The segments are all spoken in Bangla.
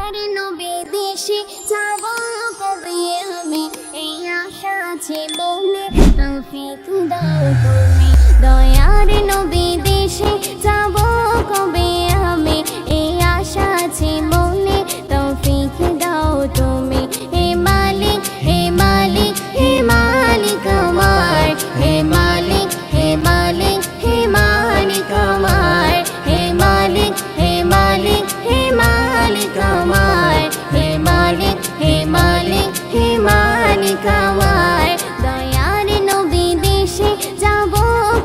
দয়ার নবী দেশে যাব কবে আমি, এই আশা আছে মনে, তৌফিক দাও তুমি। দয়ার নবী দেশে যাব কবে আমি, এই আশা আছে মনে, তৌফিক দাও তুমি। হে মালিক হে মালিক হে মালিক আমার, হে মালিক হে মালিক হে মালিক আমার, হে মালিক হে মালিক হে মালিক আমার, হে মালিক হে মালিক হে মালিক আমার। দয়ার নবী দেশে যাব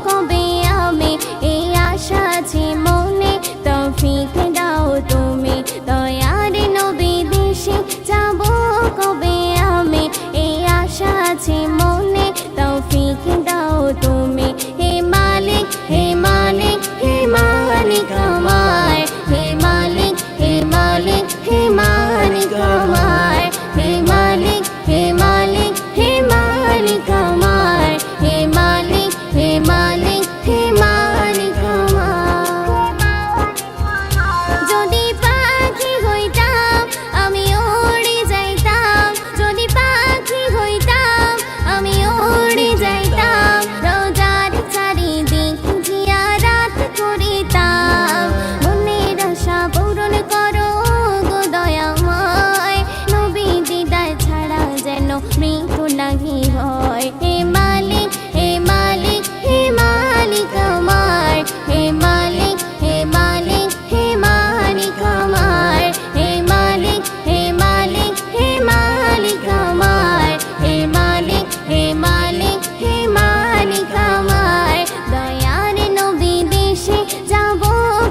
কবে আমি, এই আশা আছে মনে, তৌফিক দাও তুমি। দয়ার নবী দেশে যাব কবে আমি, এই আশা আছে মনে, তৌফিক দাও তুমি। হে মালিক হে মালিক হে মালিক আমার, হে মালিক হে মালিক হে মালিক আমার, হে মালিক হে মালিক হে মালিক আমার, হে মালিক হে মালিক হে মালিক আমার। যদি পাখি হইতাম আমি উড়ে যাইতাম, যদি পাখি হইতাম আমি উড়ে যাইতাম, রোজার চারিদিক জিয়ারাত করিতাম। মনের আশা পূরণ করো গো দয়াময়, নবী দিদার ছাড়া যেন মৃত্যু নাহি হয়। হে মালিক হে মালিক হে মালিক আমার, হে মালিক হে মালিক হে মালিক আমার, হে মালিক হে মালিক হে মালিক আমার, হে মালিক হে মালিক হে মালিক আমার। দয়ার নবী দেশে যাব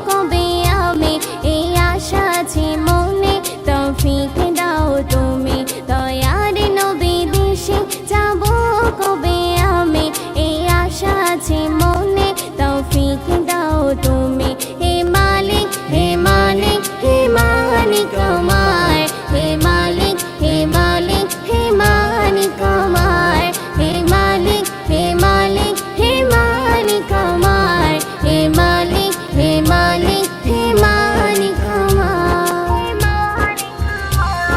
কবে আমি, এই আশা আছে মনে, তৌফিক দাও তুমি। দয়ার নবী দেশে যাব কবে আমি, এই আশা আছে মনে, তৌফিক দাও তুমি। হে মালিক হে মালিক হে মালিক আমার, হে মালিক হে মালিক হে মালিক আমার, হে মালিক হে মালিক হে মালিক আমার, হে মালিক হে মালিক হে মালিক আমার।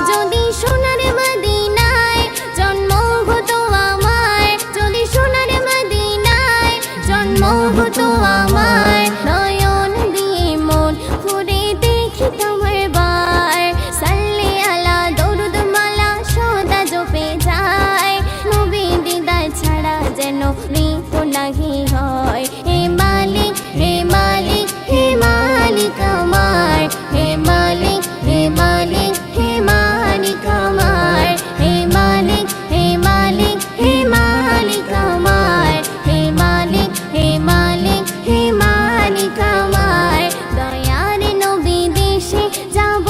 যদি সোনার মদিনায় জন্ম হতো আমার, যদি সোনার মদিনায় জন্ম হতো আমার, নয়ন দিয়ে মন ভরে দেখিতাম একবার। সাল্লি আলা দরুদ মালা সদা জপে যায়, নবী দিদার ছাড়া যেন মৃত্যু নাহি হয়। হে মালিক হে মালিক হে মালিক আমার, হে মালিক হে মালিক হে মালিক আমার, হে মালিক হে মালিক হে মালিক আমার, হে মালিক হে মালিক হে মালিক আমার। দয়ার নবী দেশে যাব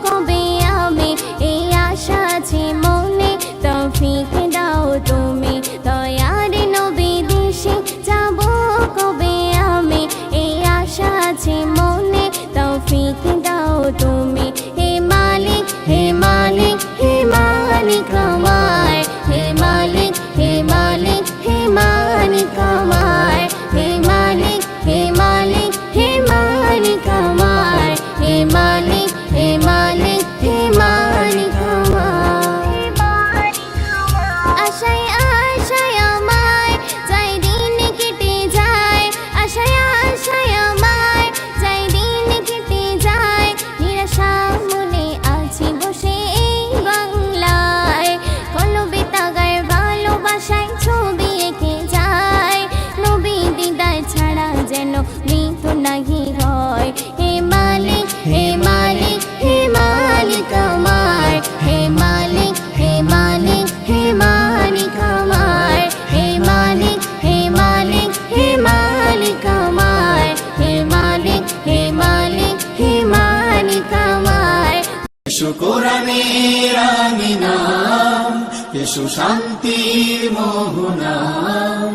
কবে আমি, এই আশা আছে মনে, তৌফিক দাও তুমি। দয়ার নবী দেশে যাব কবে আমি, এই আশা আছে মনে, তৌফিক দাও তুমি। হে মালিক হে মালিক হে মালিক আমার, হে মালিক হে মালিক হে মালিক আমার, হে মালিক হে মালিক হে মালিক আমার, হে মালিক হে মালিক হে মালিক আমার। আশায় আশায় আমায় যাই দিন কেটে যায়, আশায় আশায় আমায় যাই দিন কেটে যায়, নিরাশা মনে আছি বসে এই বাংলায়, কলবে তাগার ভালোবাসায় ছবি এঁকে যায়, নবী দিদার ছাড়া যেন মৃত্যু নাহি হয়। হে মালিক হে মালিক হে মালিক আমার, হে মালিক হে মালিক হে মালিক আমার, হে মালিক হে মালিক হে মালিক আমার, হে মালিক হে মালিক হে মালিক আমার। এসো কোরআনের আমিনাম, এসো শান্তির মোহনাম।